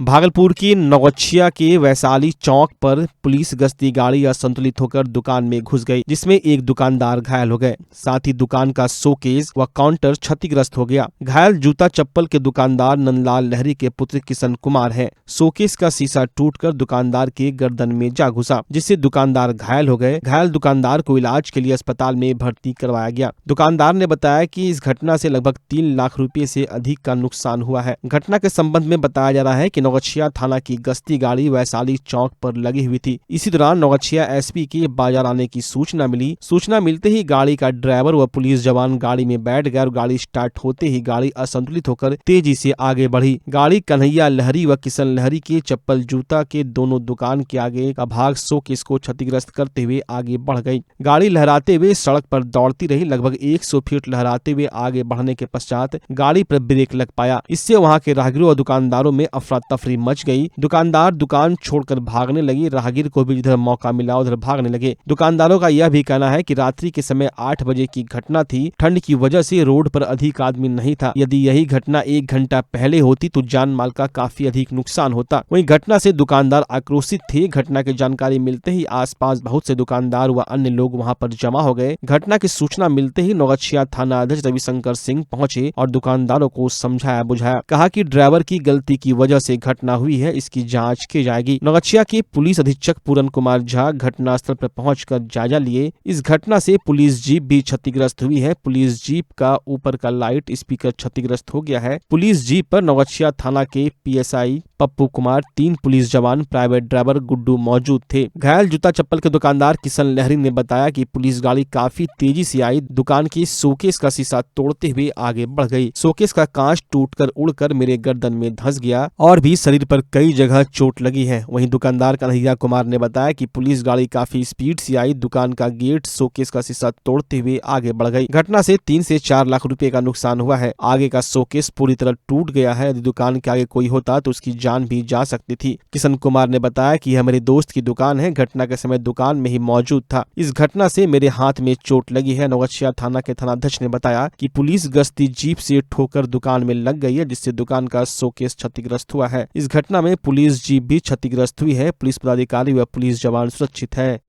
भागलपुर की नौगछिया के वैशाली चौक पर पुलिस गश्ती गाड़ी असंतुलित होकर दुकान में घुस गई, जिसमें एक दुकानदार घायल हो गए। साथ ही दुकान का शोकेस व काउंटर क्षतिग्रस्त हो गया। घायल जूता चप्पल के दुकानदार नंदलाल लहरी के पुत्र किशन कुमार हैं। शोकेस का शीशा टूटकर दुकानदार के गर्दन में जा घुसा, जिससे दुकानदार घायल हो गए। घायल दुकानदार को इलाज के लिए अस्पताल में भर्ती करवाया गया। दुकानदार ने बताया कि इस घटना से लगभग 3 लाख रुपए से अधिक का नुकसान हुआ है। घटना के संबंध में बताया जा रहा है कि नौगछिया थाना की गश्ती गाड़ी वैशाली चौक पर लगी हुई थी। इसी दौरान नौगछिया एसपी के बाजार आने की सूचना मिली। सूचना मिलते ही गाड़ी का ड्राइवर व पुलिस जवान गाड़ी में बैठ गए और गाड़ी स्टार्ट होते ही गाड़ी असंतुलित होकर तेजी से आगे बढ़ी। गाड़ी कन्हैया लहरी व किशन लहरी के चप्पल जूता के दोनों दुकान के आगे का भाग शोकेस को क्षतिग्रस्त करते हुए आगे बढ़ गई। गाड़ी लहराते हुए सड़क पर दौड़ती रही। लगभग 100 फीट लहराते हुए आगे बढ़ने के पश्चात गाड़ी पर ब्रेक लग पाया। इससे वहां के राहगीरों और दुकानदारों में अफरा तफरी मच गई। दुकानदार दुकान छोड़कर भागने लगी। राहगीर को भी जिधर मौका मिला उधर भागने लगे। दुकानदारों का यह भी कहना है कि रात्रि के समय 8 बजे की घटना थी। ठंड की वजह से रोड पर अधिक आदमी नहीं था। यदि यही घटना 1 घंटा पहले होती तो जान माल का काफी अधिक नुकसान होता। वहीं घटना से दुकानदार आक्रोशित थे। घटना की जानकारी मिलते ही आसपास बहुत से दुकानदार व अन्य लोग वहां पर जमा हो गए। घटना की सूचना मिलते ही नौगछिया थाना अध्यक्ष रविशंकर सिंह पहुंचे और दुकानदारों को समझाया बुझाया। कहा कि ड्राइवर की गलती की वजह से घटना हुई है, इसकी जांच की जाएगी। नौगछिया के पुलिस अधीक्षक पूरन कुमार झा घटनास्थल पर पहुंचकर जायजा लिए। इस घटना से पुलिस जीप भी क्षतिग्रस्त हुई है। पुलिस जीप का ऊपर का लाइट स्पीकर क्षतिग्रस्त हो गया है। पुलिस जीप पर नौगछिया थाना के पीएसआई पप्पू कुमार, 3 पुलिस जवान, प्राइवेट ड्राइवर गुड्डू मौजूद थे। घायल जूता चप्पल के दुकानदार किशन लहरी ने बताया कि पुलिस गाड़ी काफी तेजी से आई। दुकान की शोकेस का शीशा तोड़ते हुए आगे बढ़ गई। शोकेस का कांच टूटकर उड़कर मेरे गर्दन में धंस गया और भी शरीर पर कई जगह चोट लगी है। वहीं दुकानदार कन्हैया कुमार ने बताया कि पुलिस गाड़ी काफी स्पीड से आई। दुकान का गेट शोकेस का शीशा तोड़ते हुए आगे बढ़ गई। घटना से 3 से 4 लाख रुपए का नुकसान हुआ है। आगे का शोकेस पूरी तरह टूट गया है। यदि दुकान के आगे कोई होता तो उसकी जान भी जा सकती थी। किशन कुमार ने बताया कि यह मेरे दोस्त की दुकान है। घटना के समय दुकान में ही मौजूद था। इस घटना से मेरे हाथ में चोट लगी है। नौगछिया थाना के थानाध्यक्ष ने बताया कि पुलिस गश्ती जीप से ठोकर दुकान में लग गई है, जिससे दुकान का शोकेस क्षतिग्रस्त हुआ है। इस घटना में पुलिस जीप भी क्षतिग्रस्त हुई है। पुलिस पदाधिकारी व पुलिस जवान सुरक्षित है।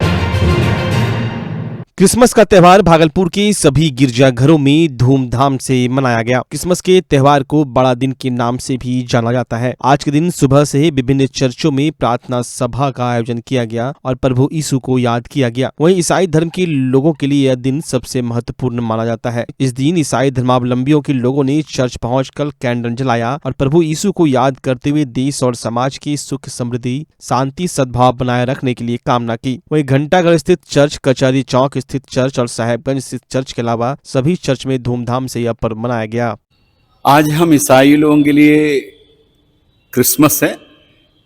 क्रिसमस का त्यौहार भागलपुर के सभी गिरजाघरों में धूमधाम से मनाया गया। क्रिसमस के त्यौहार को बड़ा दिन के नाम से भी जाना जाता है। आज के दिन सुबह से ही विभिन्न चर्चों में प्रार्थना सभा का आयोजन किया गया और प्रभु यीशु को याद किया गया। वहीं ईसाई धर्म के लोगों के लिए यह दिन सबसे महत्वपूर्ण माना जाता है। इस दिन ईसाई धर्मावलंबियों के लोगों ने चर्च पहुंचकर कैंडल जलाया और प्रभु यीशु को याद करते हुए देश और समाज की सुख समृद्धि, शांति, सद्भाव बनाए रखने के लिए कामना की। वहीं घंटाघर स्थित चर्च, कचहरी चौक स्थित चर्च और साहेबगंज स्थित चर्च के अलावा सभी चर्च में धूमधाम से यह पर्व मनाया गया। आज हम ईसाई लोगों के लिए क्रिसमस है।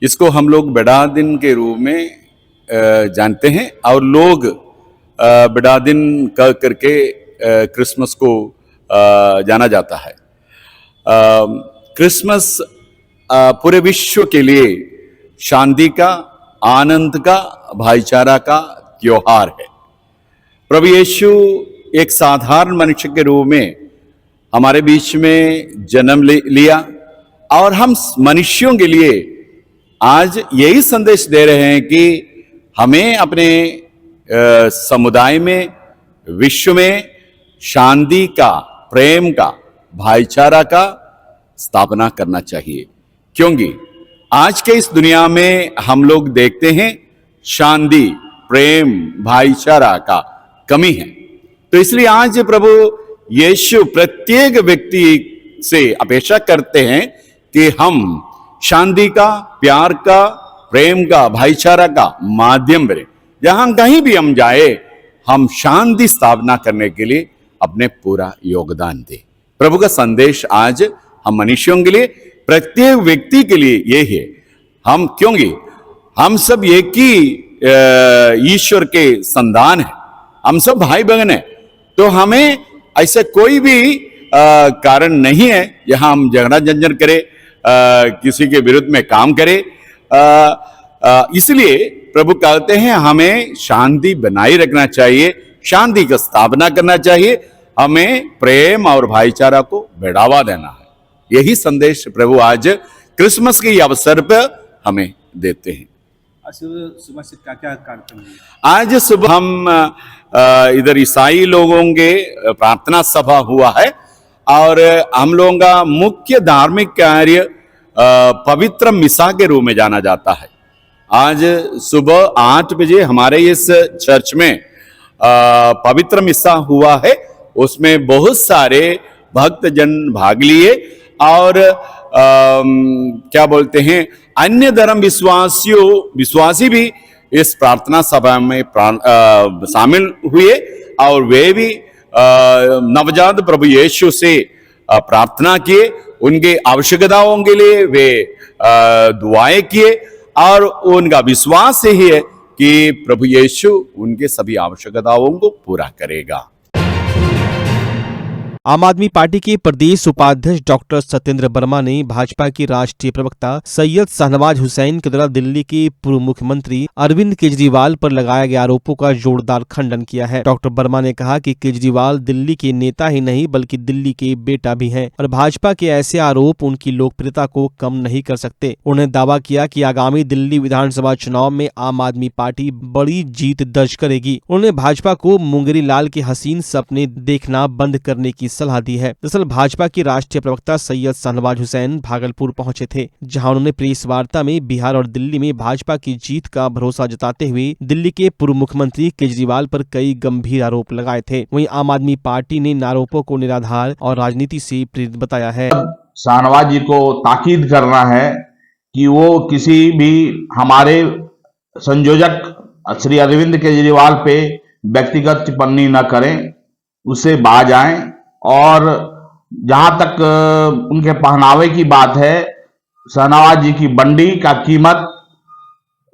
इसको हम लोग बड़ा दिन के रूप में जानते हैं और लोग बड़ा दिन करके क्रिसमस को जाना जाता है। क्रिसमस पूरे विश्व के लिए शांति का, आनंद का, भाईचारा का त्योहार है। प्रभु यीशु एक साधारण मनुष्य के रूप में हमारे बीच में जन्म लिया और हम मनुष्यों के लिए आज यही संदेश दे रहे हैं कि हमें अपने समुदाय में, विश्व में शांति का, प्रेम का, भाईचारा का स्थापना करना चाहिए। क्योंकि आज के इस दुनिया में हम लोग देखते हैं शांति, प्रेम, भाईचारा का कमी है। तो इसलिए आज प्रभु यीशु प्रत्येक व्यक्ति से अपेक्षा करते हैं कि हम शांति का, प्यार का, प्रेम का, भाईचारा का माध्यम बने। जहां कहीं भी हम जाए, हम शांति स्थापना करने के लिए अपने पूरा योगदान दें। प्रभु का संदेश आज हम मनुष्यों के लिए, प्रत्येक व्यक्ति के लिए ये है। क्योंकि हम सब एक ही ईश्वर के संतान है, हम सब भाई बहन है। तो हमें ऐसा कोई भी कारण नहीं है जहां हम झगड़ा झंझट करें, किसी के विरुद्ध में काम करें। इसलिए प्रभु कहते हैं हमें शांति बनाए रखना चाहिए, शांति की स्थापना करना चाहिए, हमें प्रेम और भाईचारा को बढ़ावा देना है। यही संदेश प्रभु आज क्रिसमस के अवसर पर हमें देते हैं। सुबह से क्या क्या कार्यक्रम है? आज सुबह हम इधर ईसाई लोगों के प्रार्थना सभा हुआ है और हम लोगों का मुख्य धार्मिक कार्य पवित्र मिसा के रूप में जाना जाता है। आज सुबह 8 बजे हमारे इस चर्च में पवित्र मिसा हुआ है। उसमें बहुत सारे भक्तजन भाग लिए और क्या बोलते हैं, अन्य धर्म विश्वासी भी इस प्रार्थना सभा में शामिल हुए और वे भी नवजात प्रभु यीशु से प्रार्थना किए। उनके आवश्यकताओं के लिए वे दुआएं किए और उनका विश्वास यही है कि प्रभु यीशु उनके सभी आवश्यकताओं को पूरा करेगा। आम आदमी पार्टी के प्रदेश उपाध्यक्ष डॉक्टर सत्येंद्र वर्मा ने भाजपा के राष्ट्रीय प्रवक्ता सैयद शाहनवाज हुसैन के द्वारा दिल्ली के पूर्व मुख्यमंत्री अरविंद केजरीवाल पर लगाए गए आरोपों का जोरदार खंडन किया है। डॉक्टर वर्मा ने कहा कि केजरीवाल दिल्ली के नेता ही नहीं बल्कि दिल्ली के बेटा भी हैं और भाजपा के ऐसे आरोप उनकी लोकप्रियता को कम नहीं कर सकते। उन्होंने दावा किया कि आगामी दिल्ली विधानसभा चुनाव में आम आदमी पार्टी बड़ी जीत दर्ज करेगी। उन्होंने भाजपा को मुंगेरी लाल के हसीन सपने देखना बंद करने की सलाह दी है। दरअसल भाजपा के राष्ट्रीय प्रवक्ता सैयद शाहनवाज हुसैन भागलपुर पहुंचे थे, जहां उन्होंने प्रेस वार्ता में बिहार और दिल्ली में भाजपा की जीत का भरोसा जताते हुए दिल्ली के पूर्व मुख्यमंत्री केजरीवाल पर कई गंभीर आरोप लगाए थे। वहीं आम आदमी पार्टी ने इन आरोपों को निराधार और राजनीति से प्रेरित बताया है। शाहनवाज जी को ताकीद करना है कि वो किसी भी हमारे संयोजक श्री अरविंद केजरीवाल पे व्यक्तिगत टिप्पणी न करें, उससे बाज आएं। और जहां तक उनके पहनावे की बात है, शाहनवाज जी की बंडी का कीमत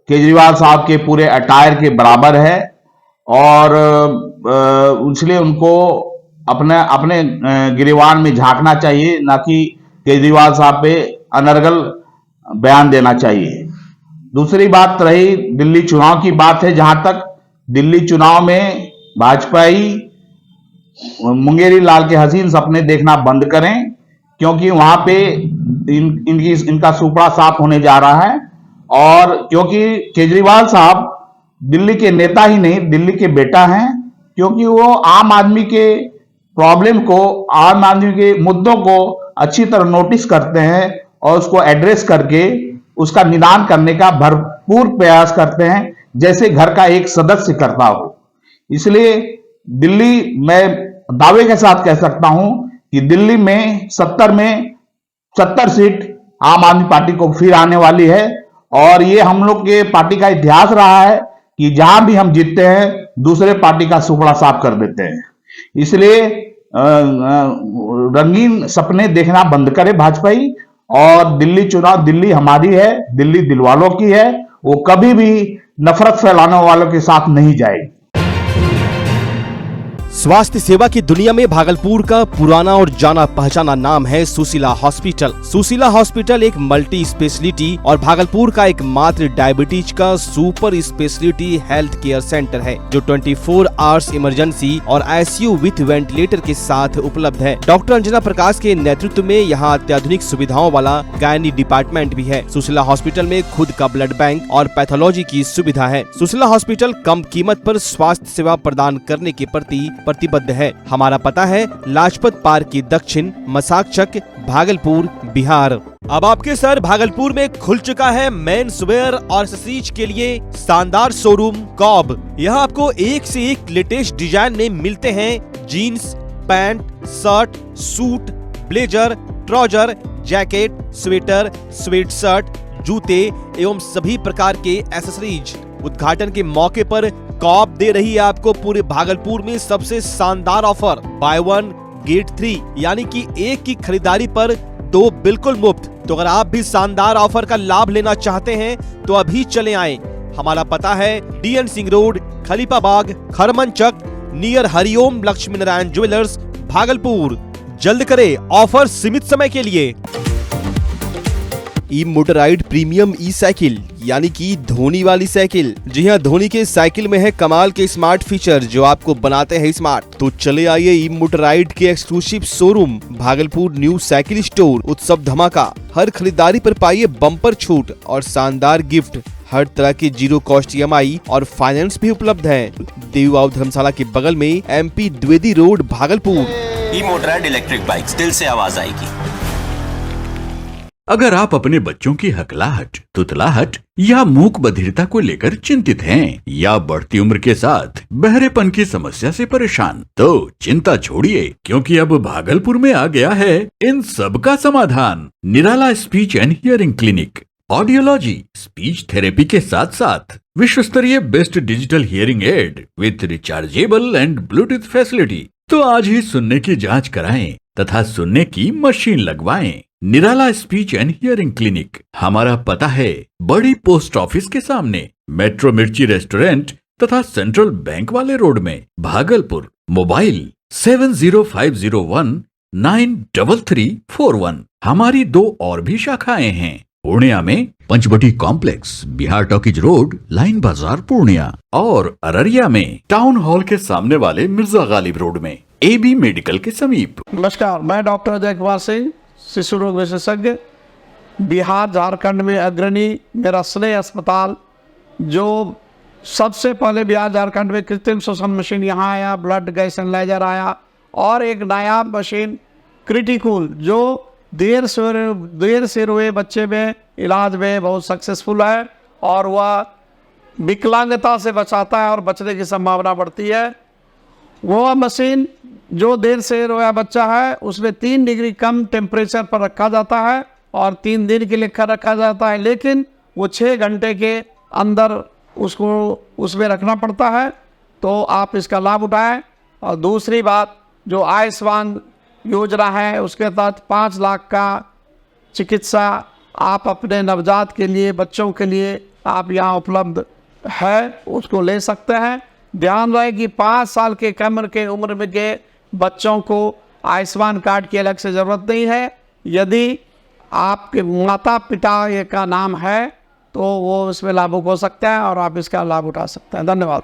केजरीवाल साहब के पूरे अटायर के बराबर है और इसलिए उनको अपने गिरेबान में झांकना चाहिए, ना कि केजरीवाल साहब पे अनर्गल बयान देना चाहिए। दूसरी बात रही दिल्ली चुनाव की बात है, जहां तक दिल्ली चुनाव में भाजपाई मुंगेरी लाल के हसीन सपने देखना बंद करें, क्योंकि वहां पे इनका सुपड़ा साफ होने जा रहा है। और क्योंकि केजरीवाल साहब दिल्ली के नेता ही नहीं दिल्ली के बेटा हैं, क्योंकि वो आम आदमी के प्रॉब्लम को, आम आदमी के मुद्दों को अच्छी तरह नोटिस करते हैं और उसको एड्रेस करके उसका निदान करने का भरपूर प्रयास करते हैं, जैसे घर का एक सदस्य करता हो। इसलिए दिल्ली, मैं दावे के साथ कह सकता हूं कि दिल्ली में 70 सीट आम आदमी पार्टी को फिर आने वाली है। और ये हम लोग के पार्टी का इतिहास रहा है कि जहां भी हम जीतते हैं दूसरे पार्टी का सुपड़ा साफ कर देते हैं। इसलिए रंगीन सपने देखना बंद करे भाजपाई, और दिल्ली चुनाव दिल्ली हमारी है, दिल्ली दिलवालों की है, वो कभी भी नफरत फैलाने वालों के साथ नहीं जाएगी। स्वास्थ्य सेवा की दुनिया में भागलपुर का पुराना और जाना पहचाना नाम है सुशीला हॉस्पिटल। सुशीला हॉस्पिटल एक मल्टी स्पेशलिटी और भागलपुर का एकमात्र डायबिटीज का super speciality health care centre है, जो 24 आवर्स इमरजेंसी और ICU विथ वेंटिलेटर के साथ उपलब्ध है। डॉक्टर अंजना प्रकाश के नेतृत्व में यहाँ अत्याधुनिक सुविधाओं वाला गायनी डिपार्टमेंट भी है। सुशीला हॉस्पिटल में खुद का ब्लड बैंक और पैथोलॉजी की सुविधा है। सुशीला हॉस्पिटल कम कीमत पर स्वास्थ्य सेवा प्रदान करने के प्रति प्रतिबद्ध है। हमारा पता है लाजपत पार्क की दक्षिण, मसाकचक, भागलपुर, बिहार। अब आपके सर भागलपुर में खुल चुका है मेंस वेयर और एक्सेसरीज के लिए शानदार शोरूम कॉब। यहाँ आपको एक से एक लेटेस्ट डिजाइन में मिलते हैं jeans, pants, shirt, suit, blazer, trouser, jacket, sweater, sweatshirt, जूते एवं सभी प्रकार के एक्सेसरीज। उद्घाटन के मौके पर कॉब दे रही है आपको पूरे भागलपुर में सबसे शानदार ऑफर, बाय 1 गेट 3, यानी कि एक की खरीदारी पर 2 बिल्कुल मुफ्त। तो अगर आप भी शानदार ऑफर का लाभ लेना चाहते हैं तो अभी चले आएं। हमारा पता है DN Singh road, Khalifabagh, Kharmanchak, near Hariom Lakshmi Narayan jewellers, Bhagalpur. जल्द करें, ऑफर सीमित समय के लिए। ई मोटराइड प्रीमियम ई साइकिल यानी कि धोनी वाली साइकिल। जी हाँ, धोनी के साइकिल में है कमाल के स्मार्ट फीचर जो आपको बनाते हैं स्मार्ट। तो चले आइए ई मोटराइड के exclusive showroom Bhagalpur new cycle store. उत्सव धमाका, हर खरीदारी पर पाइए बम्पर छूट और शानदार गिफ्ट। हर तरह की जीरो कॉस्ट EMI और फाइनेंस भी उपलब्ध है। देववाव धर्मशाला के बगल में MP द्विवेदी रोड भागलपुर। ई मोटराइड इलेक्ट्रिक बाइक्स, दिल से आवाज आएगी। अगर आप अपने बच्चों की हकलाहट, तुतलाहट या मूक बधिरता को लेकर चिंतित हैं या बढ़ती उम्र के साथ बहरेपन की समस्या से परेशान, तो चिंता छोड़िए, क्योंकि अब भागलपुर में आ गया है इन सब का समाधान। Nirala speech and hearing clinic. Audiology, speech therapy के साथ साथ विश्व स्तरीय best digital hearing aid with rechargeable and Bluetooth facility. तो आज ही सुनने की जांच कराएं तथा सुनने की मशीन लगवाएं। निराला स्पीच एंड हियरिंग क्लिनिक। हमारा पता है बड़ी पोस्ट ऑफिस के सामने, मेट्रो मिर्ची रेस्टोरेंट तथा सेंट्रल बैंक वाले रोड में, भागलपुर। मोबाइल 7050193341। हमारी 2 और भी शाखाएं हैं, पूर्णिया में Panchvati complex, Bihar talkies road, Line Bazar Purnia, और अररिया में टाउन हॉल के सामने वाले मिर्जा गालिब रोड में AB मेडिकल के समीप। नमस्कार, मैं डॉक्टर अजय कुमार सिंह, शिशु रोग विशेषज्ञ, बिहार झारखंड में अग्रणी। मेरा स्नेह अस्पताल जो सबसे पहले बिहार झारखंड में कृत्रिम श्वसन मशीन यहाँ आया, ब्लड गैस एनालाइजर आया, और एक नया मशीन क्रिटिकल जो देर से रोए बच्चे में इलाज में बहुत सक्सेसफुल है, और वह विकलांगता से बचाता है और बचने की संभावना बढ़ती है। वो मशीन जो देर से रोया बच्चा है उसमें 3 डिग्री कम टेम्परेचर पर रखा जाता है और 3 दिन के लिए रखा जाता है, लेकिन वो 6 घंटे के अंदर उसको उसमें रखना पड़ता है। तो आप इसका लाभ उठाएं। और दूसरी बात, जो आयुष्मान योजना है उसके तहत 5 लाख का चिकित्सा आप अपने नवजात के लिए, बच्चों के लिए आप यहाँ उपलब्ध है, उसको ले सकते हैं। ध्यान रहे कि 5 साल के कम के उम्र में के बच्चों को आयुष्मान कार्ड की अलग से ज़रूरत नहीं है। यदि आपके माता पिता का नाम है तो वो इसमें लाभुक हो सकता है और आप इसका लाभ उठा सकते हैं। धन्यवाद।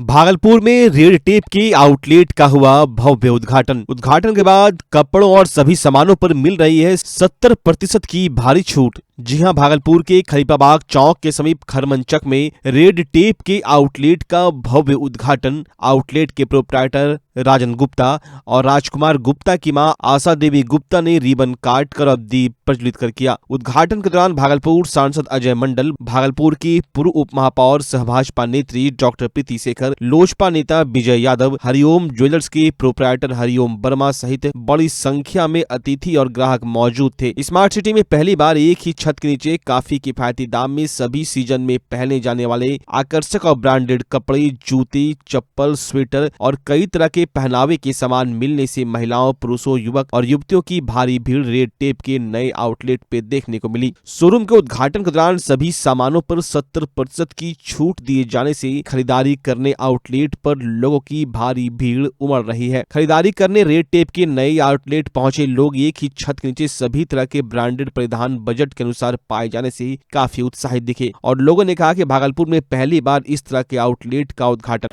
भागलपुर में रेड टेप के आउटलेट का हुआ भव्य उद्घाटन के बाद कपड़ों और सभी सामानों पर मिल रही है 70% की भारी छूट। जी हां, भागलपुर के खलीफाबाग चौक के समीप खरमंचक में रेड टेप के आउटलेट का भव्य उद्घाटन आउटलेट के प्रोप्राइटर राजन गुप्ता और राजकुमार गुप्ता की मां आशा देवी गुप्ता ने रिबन काट कर और दीप प्रज्वलित कर किया। उद्घाटन के दौरान भागलपुर सांसद अजय मंडल, भागलपुर की पूर्व उप महापौर सह भाजपा नेत्री डॉक्टर प्रीति शेखर, लोजपा नेता विजय यादव, हरिओम ज्वेलर्स के प्रोप्राइटर हरिओम वर्मा सहित बड़ी संख्या में अतिथि और ग्राहक मौजूद थे। स्मार्ट सिटी में पहली बार एक ही छत के नीचे काफी किफायती दाम में सभी सीजन में पहने जाने वाले आकर्षक और ब्रांडेड कपड़े, जूते, चप्पल, स्वेटर और कई तरह के पहनावे के सामान मिलने से महिलाओं, पुरुषों, युवक और युवतियों की भारी भीड़ रेड टेप के नए आउटलेट पे देखने को मिली। शोरूम के उद्घाटन के दौरान सभी सामानों पर 70% की छूट दिए जाने से खरीदारी करने आउटलेट पर लोगों की भारी भीड़ उमड़ रही है। खरीदारी करने रेड टेप के नए आउटलेट पहुंचे लोग एक ही छत के नीचे सभी तरह के ब्रांडेड परिधान बजट के अनुसार पाए जाने से काफी उत्साहित दिखे और लोगों ने कहा कि भागलपुर में पहली बार इस तरह के आउटलेट का उद्घाटन।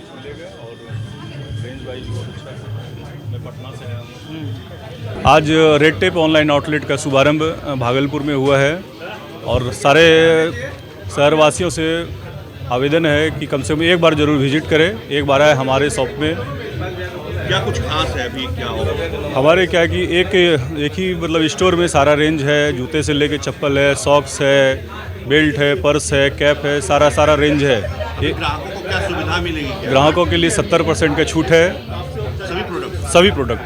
आज रेड टेप ऑनलाइन आउटलेट का शुभारंभ भागलपुर में हुआ है और सारे शहरवासियों से आवेदन है कि कम से कम एक बार जरूर विजिट करें, एक बार आए हमारे शॉप में। क्या कुछ खास है अभी, क्या होगा? हमारे क्या है कि एक ही मतलब स्टोर में सारा रेंज है, जूते से लेके चप्पल है, सॉक्स है, बेल्ट है, पर्स है, कैप है, सारा रेंज है। ग्राहकों को क्या सुविधा मिलेगी? ग्राहकों के लिए 70% का छूट है सभी प्रोडक्ट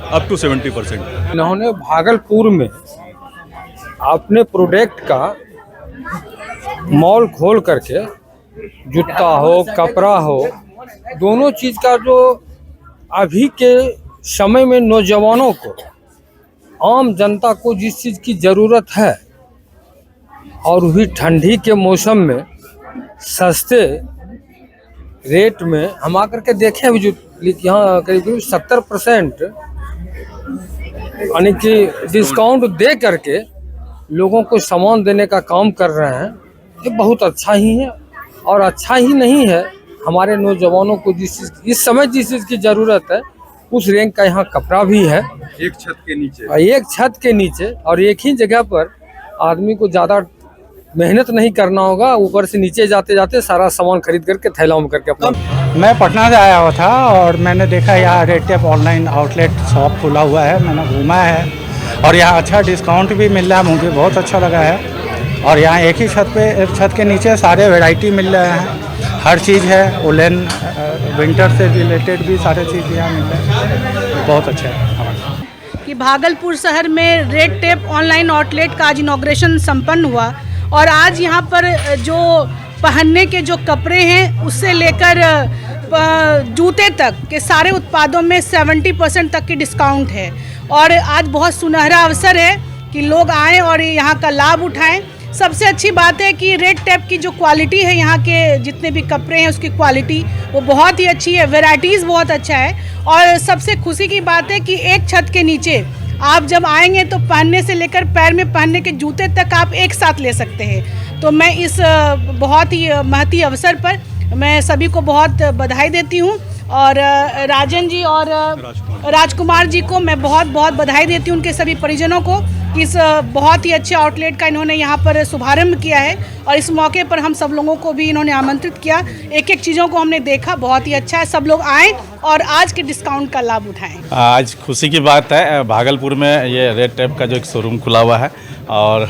अप टू 70%। इन्होंने भागलपुर में अपने प्रोडक्ट का मॉल खोल करके जूता हो, कपड़ा हो, दोनों चीज़ का जो अभी के समय में नौजवानों को, आम जनता को जिस चीज़ की ज़रूरत है और वही ठंडी के मौसम में सस्ते रेट में हम आकर के देखे, अभी जो लेकिन यहाँ करीब 70% यानी कि डिस्काउंट दे करके लोगों को सामान देने का काम कर रहे हैं। ये बहुत अच्छा ही है, और अच्छा ही नहीं है, हमारे नौजवानों को इस समय जिस चीज़ की ज़रूरत है उस रैंक का यहाँ कपड़ा भी है। एक छत के नीचे, एक छत के नीचे और एक ही जगह पर आदमी को ज़्यादा मेहनत नहीं करना होगा, ऊपर से नीचे जाते जाते सारा सामान खरीद करके थैला में करके अपना। मैं पटना से आया हुआ था और मैंने देखा यहाँ red tape online outlet shop खुला हुआ है। मैंने घूमा है और यहाँ अच्छा डिस्काउंट भी मिल रहा है, मुझे बहुत अच्छा लगा है। और यहाँ एक ही छत के नीचे सारे वैरायटी मिल रहे हैं, हर चीज़ है, वुलन विंटर से रिलेटेड भी सारे चीज़ यहाँ मिल रहे हैं, बहुत अच्छा है। कि भागलपुर शहर में रेड टेप ऑनलाइन आउटलेट का आज इनॉग्रेशन संपन्न हुआ और आज यहाँ पर जो पहनने के जो कपड़े हैं उससे लेकर जूते तक के सारे उत्पादों में 70% तक की डिस्काउंट है। और आज बहुत सुनहरा अवसर है कि लोग आएँ और यहाँ का लाभ उठाएं। सबसे अच्छी बात है कि रेड टेप की जो क्वालिटी है, यहाँ के जितने भी कपड़े हैं उसकी क्वालिटी वो बहुत ही अच्छी है, वैरायटीज़ बहुत अच्छा है। और सबसे खुशी की बात है कि एक छत के नीचे आप जब आएंगे तो पहनने से लेकर पैर में पहनने के जूते तक आप एक साथ ले सकते हैं। तो मैं इस बहुत ही महती अवसर पर मैं सभी को बहुत बधाई देती हूँ और राजन जी और राजकुमार जी को मैं बहुत बहुत बधाई देती हूँ, उनके सभी परिजनों को। इस बहुत ही अच्छे आउटलेट का इन्होंने यहाँ पर शुभारंभ किया है और इस मौके पर हम सब लोगों को भी इन्होंने आमंत्रित किया। एक एक चीज़ों को हमने देखा, बहुत ही अच्छा है। सब लोग आएँ और आज के डिस्काउंट का लाभ उठाएं। आज खुशी की बात है, भागलपुर में ये रेड टेप का जो एक शोरूम खुला हुआ है और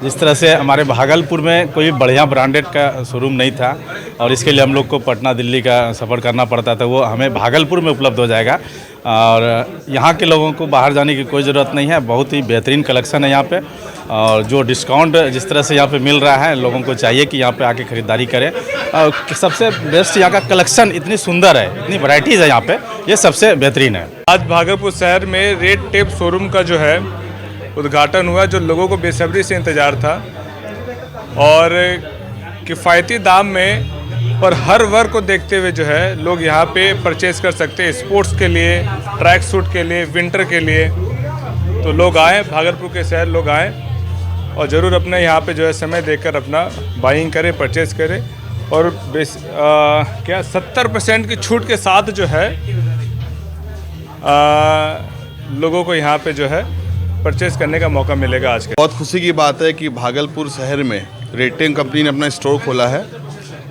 जिस तरह से हमारे भागलपुर में कोई बढ़िया ब्रांडेड का शोरूम नहीं था और इसके लिए हम लोग को पटना दिल्ली का सफ़र करना पड़ता था, वो हमें भागलपुर में उपलब्ध हो जाएगा। और यहाँ के लोगों को बाहर जाने की कोई ज़रूरत नहीं है, बहुत ही बेहतरीन कलेक्शन है यहाँ पे और जो डिस्काउंट जिस तरह से यहाँ पे मिल रहा है, लोगों को चाहिए कि यहाँ पे आके ख़रीदारी करें। और सबसे बेस्ट यहाँ का कलेक्शन इतनी सुंदर है, इतनी वैरायटीज़ है यहाँ पे, ये सबसे बेहतरीन है। आज भागलपुर शहर में रेड टेप शोरूम का जो है उद्घाटन हुआ, जो लोगों को बेसब्री से इंतज़ार था और किफ़ायती दाम में और हर वर्ग को देखते हुए जो है लोग यहाँ पे परचेज़ कर सकते हैं, स्पोर्ट्स के लिए, ट्रैक सूट के लिए, विंटर के लिए। तो लोग आएँ, भागलपुर के शहर लोग आएँ और ज़रूर अपने यहाँ पे जो है समय देकर अपना बाइंग करें, परचेज़ करें। और 70% की छूट के साथ जो है लोगों को यहाँ पे जो है परचेस करने का मौका मिलेगा। आज के बहुत खुशी की बात है कि भागलपुर शहर में रेड टेप कंपनी ने अपना स्टोर खोला है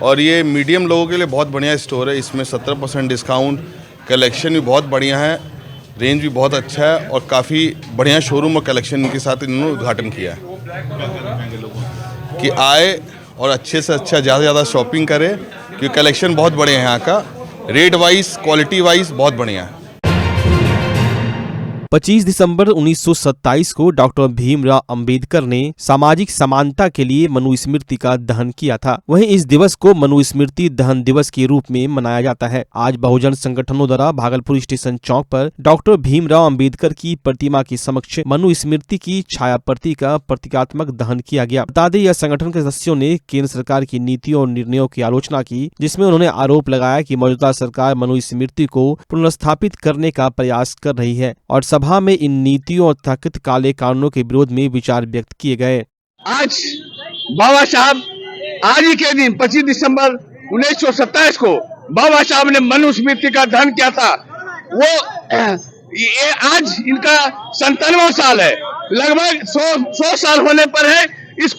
और ये मीडियम लोगों के लिए बहुत बढ़िया स्टोर है। इसमें 70% डिस्काउंट, कलेक्शन भी बहुत बढ़िया है, रेंज भी बहुत अच्छा है और काफ़ी बढ़िया शोरूम और कलेक्शन के साथ इन्होंने उद्घाटन किया है कि आए और अच्छे से अच्छा ज़्यादा से ज़्यादा शॉपिंग करें क्योंकि कलेक्शन बहुत बढ़िया है यहाँ का, रेट वाइज, क्वालिटी वाइज बहुत बढ़िया है। 25 दिसंबर 1927 को डॉक्टर भीमराव अंबेडकर ने सामाजिक समानता के लिए मनुस्मृति का दहन किया था। वहीं इस दिवस को मनुस्मृति दहन दिवस के रूप में मनाया जाता है। आज बहुजन संगठनों द्वारा भागलपुर स्टेशन चौक पर डॉक्टर भीमराव अंबेडकर की प्रतिमा के समक्ष मनुस्मृति की छाया प्रति का प्रतीकात्मक दहन किया गया। बता दें, यह संगठन के सदस्यों ने केंद्र सरकार की नीतियों और निर्णयों की आलोचना की, जिसमें उन्होंने आरोप लगाया कि मौजूदा सरकार मनुस्मृति को पुनर्स्थापित करने का प्रयास कर रही है और सभा में इन नीतियों और कथित काले कानूनों के विरोध में विचार व्यक्त किए गए। आज बाबा साहब आज ही के दिन 25 दिसंबर 1927 को बाबा साहब ने मनुस्मृति का दहन किया था। वो ये आज इनका 97वां साल है, लगभग 100 साल होने पर है। इस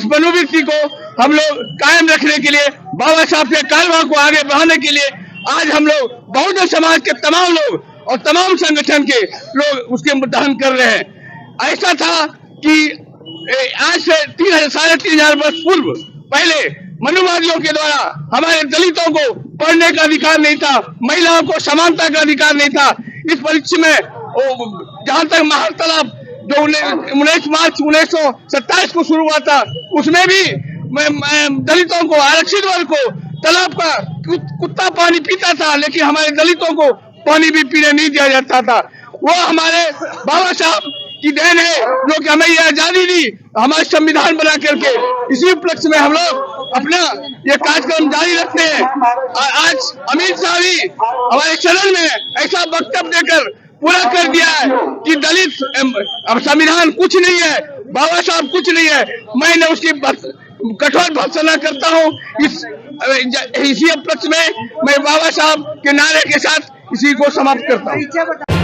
मनुस्मृति को हम लोग कायम रखने के लिए, बाबा साहब के कारवां को आगे बढ़ाने के लिए आज हम लोग बहुजन समाज के तमाम लोग और तमाम संगठन के लोग उसके दहन कर रहे हैं। ऐसा था कि आज से 3,500 वर्ष पूर्व पहले मनुवादियों के द्वारा हमारे दलितों को पढ़ने का अधिकार नहीं था, महिलाओं को समानता का अधिकार नहीं था। इस परिप्रेक्ष्य में जहां तक महार तालाब जो 19 मार्च 1927 को शुरू हुआ था, उसमें भी दलितों को, आरक्षित वर्ग को तालाब का कुत्ता पानी पीता था, लेकिन हमारे दलितों को पानी भी पीने नहीं दिया जाता था। वो हमारे बाबा साहब की देन है जो कि हमें ये आजादी दी, हमारे संविधान बना करके। इसी उपलक्ष्य में हम लोग अपना ये कार्यक्रम जारी रखते हैं। आज अमित शाह भी हमारे सदन में ऐसा वक्तव्य देकर पूरा कर दिया है कि दलित अब संविधान कुछ नहीं है, बाबा साहब कुछ नहीं है। मैंने उसकी कठोर भर्त्सना करता हूँ। इसी उपलक्ष्य में मैं बाबा साहब के नारे के साथ इसी को समाप्त करता हूँ।